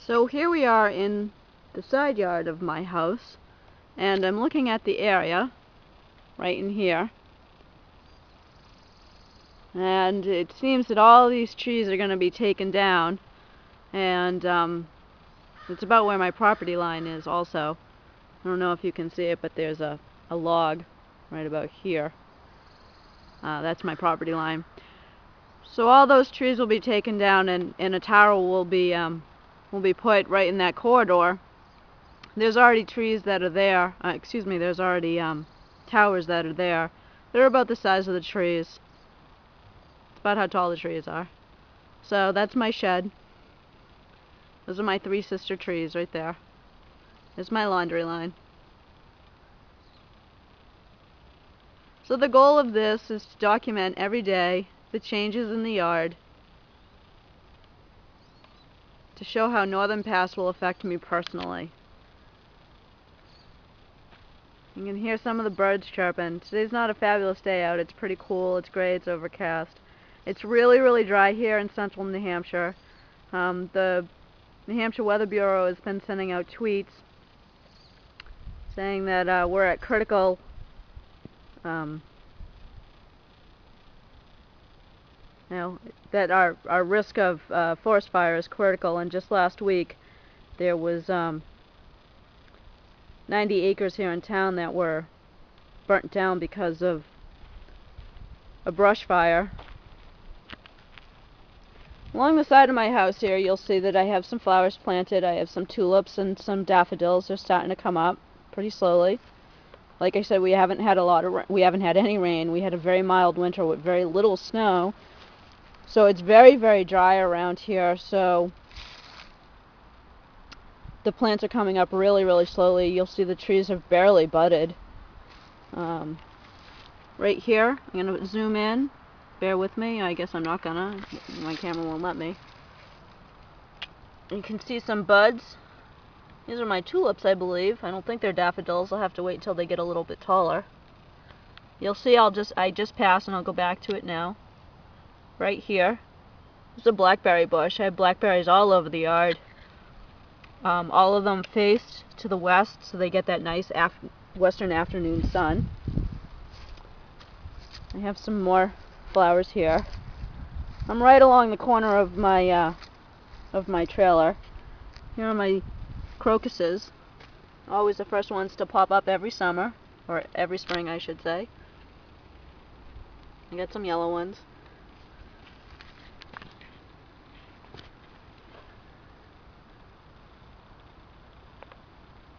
So here we are in the side yard of my house, and I'm looking at the area right in here, and it seems that all these trees are going to be taken down, and it's about where my property line is also. I don't know if you can see it, but there's a log right about here. That's my property line. So all those trees will be taken down, and a tower will be put right in that corridor. There's already trees that are there. There's already towers that are there. They're about the size of the trees. It's about how tall the trees are. So that's my shed. Those are my three sister trees right there. There's my laundry line. So the goal of this is to document every day the changes in the yard, to show how Northern Pass will affect me personally. You can hear some of the birds chirping. Today's not a fabulous day out. It's pretty cool. It's gray. It's overcast. It's really, really dry here in central New Hampshire. The New Hampshire Weather Bureau has been sending out tweets saying that we're at critical that our risk of forest fire is critical, and just last week there was 90 acres here in town that were burnt down because of a brush fire. Along the side of my house here, you'll see that I have some flowers planted. I have some tulips and some daffodils. They're starting to come up pretty slowly. Like I said, we haven't had any rain. We had a very mild winter with very little snow. So it's very, very dry around here, so the plants are coming up really, really slowly. You'll see the trees have barely budded. Right here, I'm going to zoom in. Bear with me. I guess I'm not gonna. My camera won't let me. You can see some buds. These are my tulips, I believe. I don't think they're daffodils. I'll have to wait until they get a little bit taller. You'll see I just passed, and I'll go back to it now. Right here. There's a blackberry bush. I have blackberries all over the yard. All of them face to the west, so they get that nice western afternoon sun. I have some more flowers here. I'm right along the corner of my trailer. Here are my crocuses. Always the first ones to pop up every summer, or every spring, I should say. I got some yellow ones.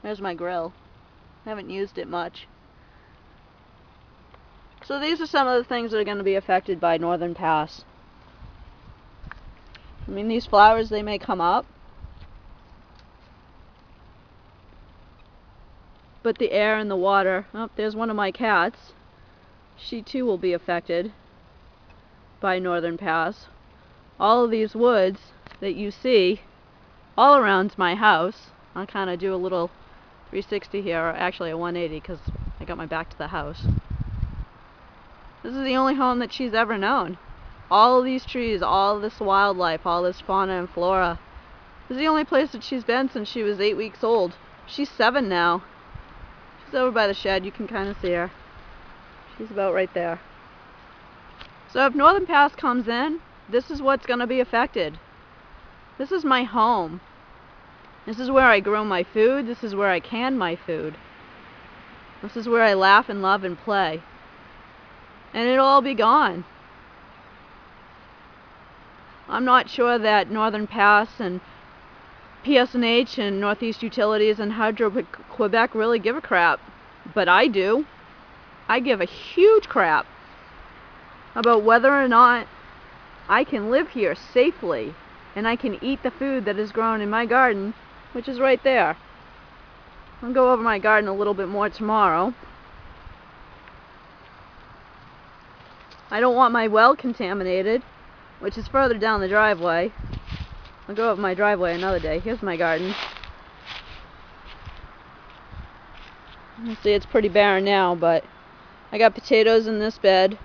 There's my grill. I haven't used it much. So these are some of the things that are going to be affected by Northern Pass. I mean, these flowers, they may come up, but the air and the water... Oh, there's one of my cats. She too will be affected by Northern Pass. All of these woods that you see all around my house, I'll kind of do a little 360 here, or actually a 180 because I got my back to the house. This is the only home that she's ever known. All of these trees, all of this wildlife, all this fauna and flora. This is the only place that she's been since she was 8 weeks old. She's 7 now. She's over by the shed. You can kind of see her. She's about right there. So if Northern Pass comes in, this is what's going to be affected. This is my home. This is where I grow my food. This is where I can my food. This is where I laugh and love and play. And it'll all be gone. I'm not sure that Northern Pass and PSNH and Northeast Utilities and Hydro-Quebec really give a crap. But I do. I give a huge crap about whether or not I can live here safely and I can eat the food that is grown in my garden, which is right there. I'll go over my garden a little bit more tomorrow. I don't want my well contaminated, which is further down the driveway. I'll go over my driveway another day. Here's my garden. You see, it's pretty barren now, but I got potatoes in this bed.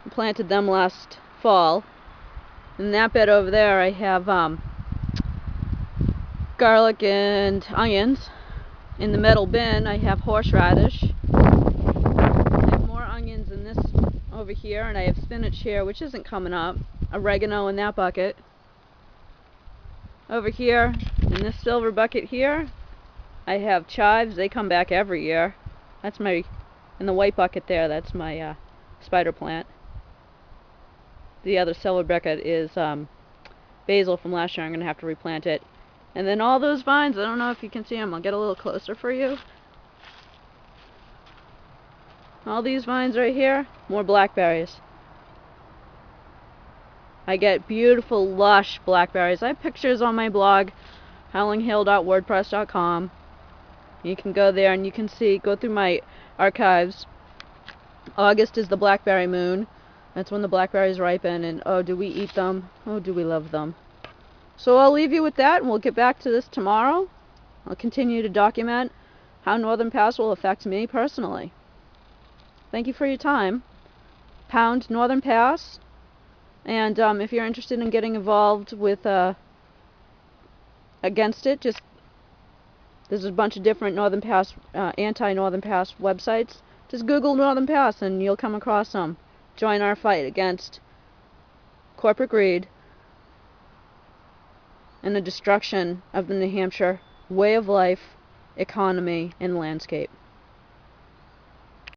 I planted them last fall. In that bed over there, I have garlic and onions. In the metal bin I have horseradish. I have more onions in this over here, and I have spinach here, which isn't coming up. Oregano in that bucket. Over here, in this silver bucket here, I have chives. They come back every year. That's my, in the white bucket there, that's my spider plant. The other silver bucket is basil from last year. I'm going to have to replant it. And then all those vines, I don't know if you can see them. I'll get a little closer for you. All these vines right here, more blackberries. I get beautiful, lush blackberries. I have pictures on my blog, howlinghill.wordpress.com. You can go there and you can see, go through my archives. August is the blackberry moon. That's when the blackberries ripen, and oh, do we eat them? Oh, do we love them. So I'll leave you with that, and we'll get back to this tomorrow. I'll continue to document how Northern Pass will affect me personally. Thank you for your time. Pound Northern Pass. And if you're interested in getting involved with against it, just there's a bunch of different Northern Pass, anti-Northern Pass websites. Just Google Northern Pass and you'll come across them. Join our fight against corporate greed and the destruction of the New Hampshire way of life, economy, and landscape.